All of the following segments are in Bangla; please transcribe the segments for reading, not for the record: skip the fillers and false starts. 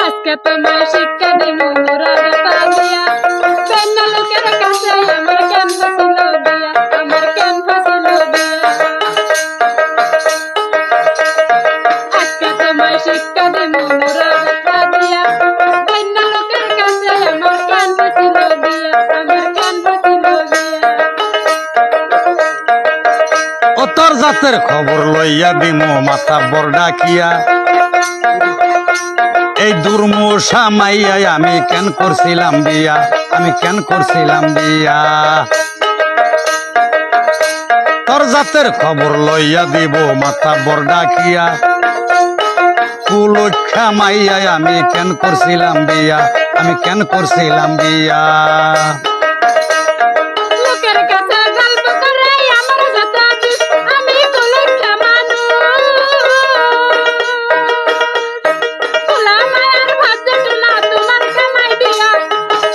আজকে তোমায় শিক্ষা দিব মোরা বেতা দিয়া বেন্না লোকের কাছে আমার কেন ফাসিল দিয়া আমার কেন ফাসিল দিয়া আজকে তোমায় শিক্ষা দিব মোরা বেতা দিয়া বেন্না লোকের কাছে আমার কেন ফাসিল দিয়া আমার কেন ফাসিল দিয়া ও তোর জাতের খবর লইয়া দিমু মাথা বর ডাকিয়া এই দুর্মূষা মাইয়াই আমি কেন করছিলাম বিয়া আমি কেন করছিলাম বিয়া তোর জাতের খবর লইয়া দিব মাথা বর ডাকিয়া কুলক্ষা মাইয়াই আমি কেন করছিলাম বিয়া আমি কেন করছিলাম বিয়া লোকের কাছে গল্প করে আমার যত দুষ আমি কুলক্ষা মানুষ কুলা মায়ের ভাজ্যট না তোমার কামাই দিয়া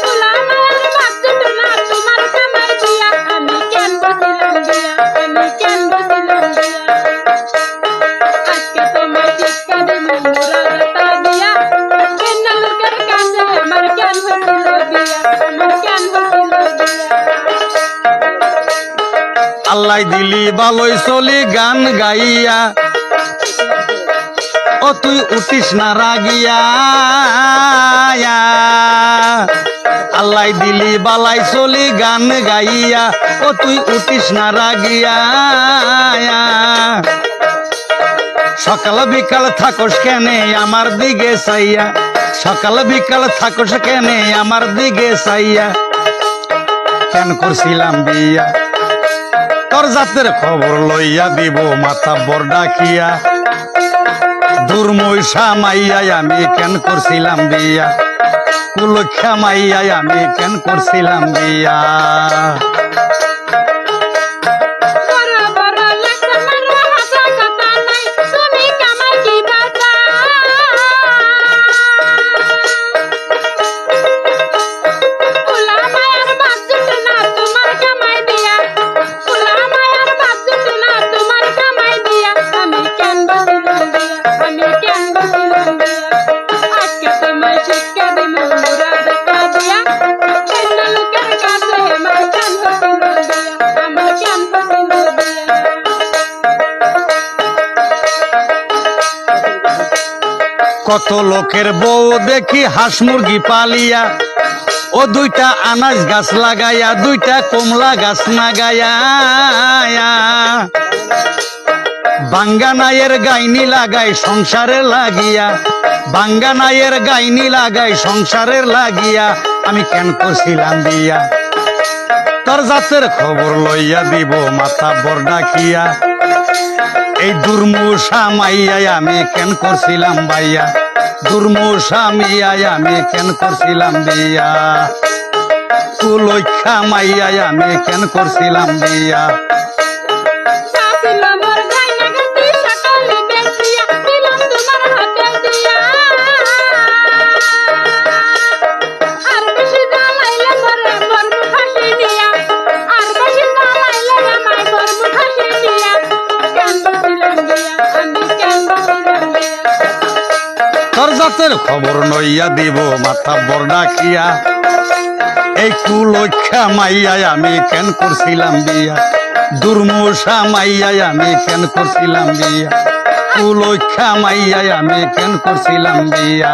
কুলা মায়ের ভাজ্যট না তোমার কামাই দিয়া আমি কেন বসিলাম দিয়া আমি কেন বসিলাম দিয়া আজকে তোমার শিক্ষা দিব মোরা বেতা দিয়া বেন্না লোকের কাছে আমার কেন বসিল দিয়া আমার কেন বসিল দিয়া আল্লাহ দিলি ভালোই চলি গান গাইয়া ও তুই উঠিস না রাগিয়া আল্লাহ দিলি বালাই চলি গান গাইয়া ও তুই উঠিস না রাগিয়া সকাল বিকাল থাকস কেনে আমার দিকে চাইয়া সকাল বিকাল থাকস কেনে আমার দিকে চাইয়া কেন করছিলাম বিয়া তোর জাতের খবর লইয়া দিব মাথা বর ডাকিয়া দুর্মূষা মাইয়াই আমি কেন করছিলাম বিয়া কুলক্ষা মাইয়াই আমি কেন করছিলাম বিয়া বড় বড় লেখা মারা হাসা কথা নাই তুমি কামাই কি বাতা কুলা মায়ের ভাজ্যট না তোমার কামাই দিয়া কুলা মায়ের ভাজ্যট না তোমার কামাই দিয়া আমি কেন বসিলাম দিয়া আমি কেন বসিলাম দিয়া আজকে তোমায় শিক্ষা দিব মোরা বেতা দিয়া বেন্না লোকের কাছে আমার কেন বসিল দিয়া আমার কেন বসিল দিয়া কত লোকের বউ দেখি হাঁস মুরগি পালিয়া ও দুইটা আনাজ গাছ লাগাইয়া দুইটা কমলা গাছ লাগাইয়া বাঙ্গানায়ের গাইনি লাগাই সংসারে লাগিয়া বাঙ্গানায়ের গাইনি লাগাই সংসারে লাগিয়া আমি কেন করছিলাম বিয়া তোর জাতের খবর লইয়া দিব মাথা বর ডাকিয়া এই দুর্মূষা মাইয়াই আমি কেন করছিলাম বাইয়া দুর্মূষা মাইয়াই আমি কেন করছিলাম বিয়া কুলক্ষা মাইয়াই আমি কেন করছিলাম বিয়া সাসিল মোর গায়না গাতি সকালে বেচিয়া দিলাম তোমার হাতে দিয়া আর বেশি জ্বালাইলে মরে মরবো ফাঁসি দিয়া আর বেশি জ্বালাইলে আমায় মরবো ফাঁসি দিয়া কেন বসিলাম দিয়া আমি কেন বসিলাম দিয়া তোর জাতের খবর লইয়া দিব মাথা বর ডাকিয়া এই কুলক্ষা মাইয়াই আমি কেন করছিলাম বিয়া দুর্মূষা মাইয়াই আমি কেন করছিলাম বিয়া কুলক্ষা মাইয়াই আমি কেন করছিলাম বিয়া